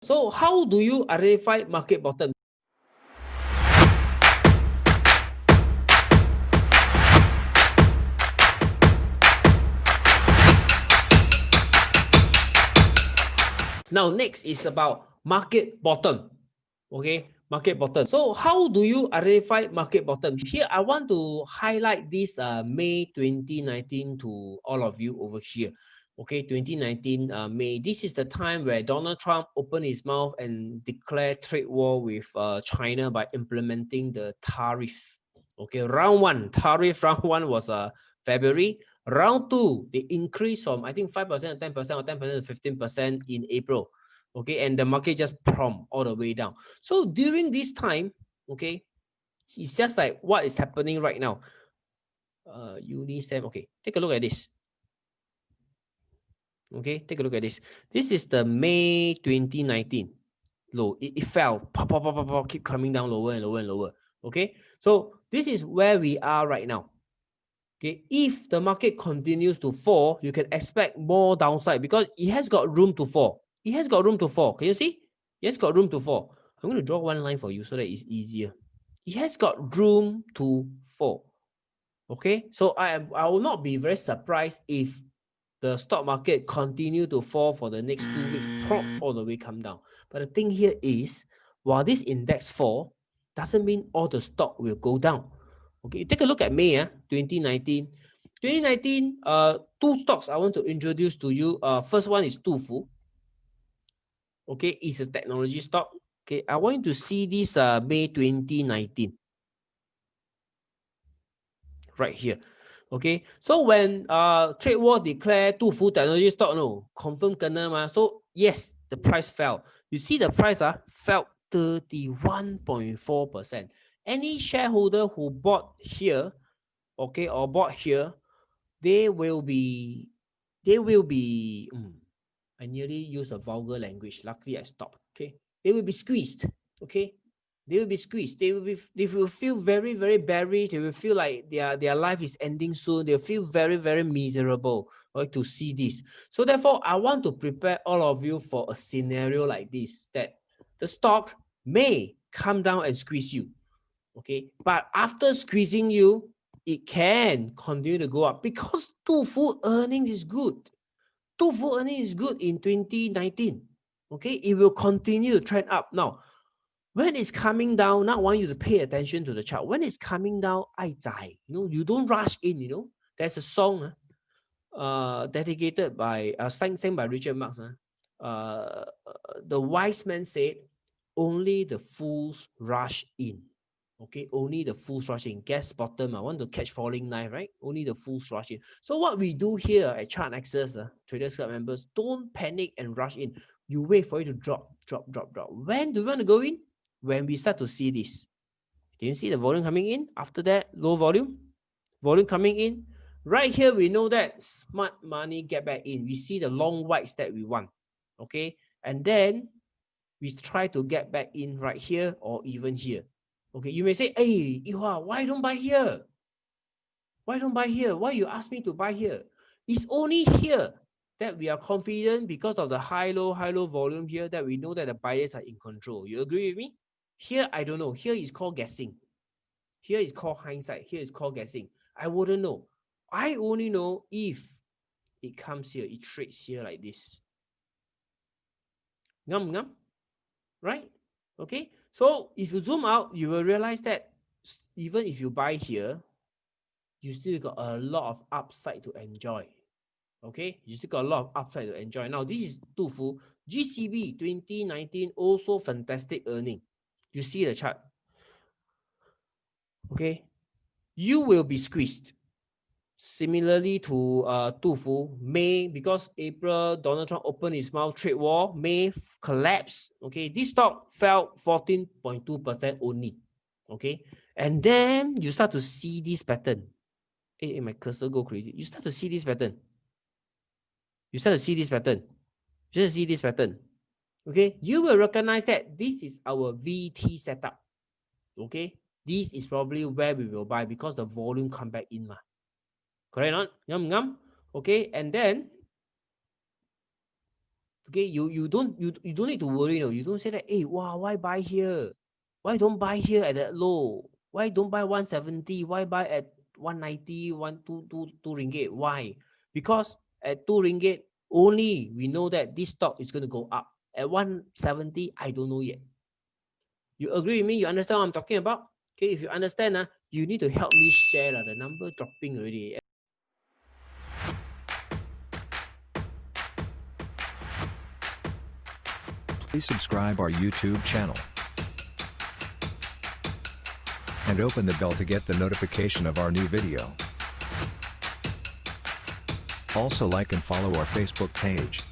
So how do you identify market bottom? Now, next is about market bottom. Okay, market bottom. So how do you identify market bottom? Here, I want to highlight this May 2019 to all of you over here. Okay, 2019 May. This is the time where Donald Trump opened his mouth and declared trade war with China by implementing the tariff. Okay, round one, tariff round one was February. Round two, they increased from I think 5% to 10% or 10% to 15% in April. Okay, and the market just prompt all the way down. So during this time, okay, it's just like what is happening right now. UNISEM, okay, take a look at this. Okay, take a look at this. This is the May 2019 low. It fell, pop, pop, pop, pop, pop, keep coming down lower and lower and lower. Okay, so this is where we are right now. Okay, if the market continues to fall, you can expect more downside because it has got room to fall. It has got room to fall. Can you see? It has got room to fall. I'm going to draw one line for you so that it's easier. It has got room to fall. Okay, so I will not be very surprised if the stock market continue to fall for the next 2 weeks, prop all the way come down. But the thing here is, while this index fall, doesn't mean all the stock will go down. Okay, take a look at May 2019. 2019, two stocks I want to introduce to you. First one is DUFU. Okay, it's a technology stock. Okay, I want you to see this May 2019. Right here. Okay, so when trade war declared DUFU technology stock, no, confirm kena ma. So yes, the price fell. You see the price fell 31.4%. Any shareholder who bought here, okay, or bought here, they will be, I nearly used a vulgar language. Luckily, I stopped. Okay, they will be squeezed. Okay, they will be squeezed. They will feel very, very bearish. They will feel like their life is ending soon. They'll feel very, very miserable, right, to see this. So therefore, I want to prepare all of you for a scenario like this, that the stock may come down and squeeze you. Okay, but after squeezing you, it can continue to go up because DUFU earnings is good. DUFU earnings is good in 2019. Okay, it will continue to trend up. Now, when it's coming down, now I want you to pay attention to the chart. When it's coming down, you don't rush in. There's a song dedicated by sang by Richard Marx. The wise man said, only the fools rush in. Okay, only the fools rush in. Guess bottom. I want to catch falling knife, right? Only the fools rush in. So what we do here at Chart Access, Traders Club members, don't panic and rush in. You wait for it to drop. When do you want to go in? When we start to see this. Can you see the volume coming in? After that, low volume coming in. Right here, we know that smart money get back in. We see the long whites that we want. Okay, and then we try to get back in right here or even here. Okay, you may say, hey, Ihua, why don't buy here? Why don't buy here? Why you ask me to buy here? It's only here that we are confident because of the high-low volume here that we know that the buyers are in control. You agree with me? Here, I don't know. Here is called guessing. Here is called hindsight. Here is called guessing. I wouldn't know. I only know if it comes here, it trades here like this. Ngam, right? Okay, so if you zoom out, you will realize that even if you buy here, you still got a lot of upside to enjoy. Okay, you still got a lot of upside to enjoy. Now, this is DUFU. GCB 2019, also fantastic earning. You see the chart. Okay, you will be squeezed. Similarly to DUFU, May, because April, Donald Trump opened his mouth, trade war, May collapse. Okay, this stock fell 14.2% only. Okay, and then you start to see this pattern. Hey, my cursor go crazy. You start to see this pattern. Okay, you will recognize that this is our VT setup. Okay, this is probably where we will buy because the volume come back in. Correct or not? Okay, and then Okay, you don't need to worry. You don't say that, hey, wow, why buy here? Why don't buy here at that low? Why don't buy 170? Why buy at 190, 2 ringgit? Why? Because at 2 ringgit only we know that this stock is going to go up. At 170, I don't know yet. You agree with me? You understand what I'm talking about? Okay, if you understand, you need to help me share the number dropping already. Please subscribe our YouTube channel and open the bell to get the notification of our new video. Also like and follow our Facebook page.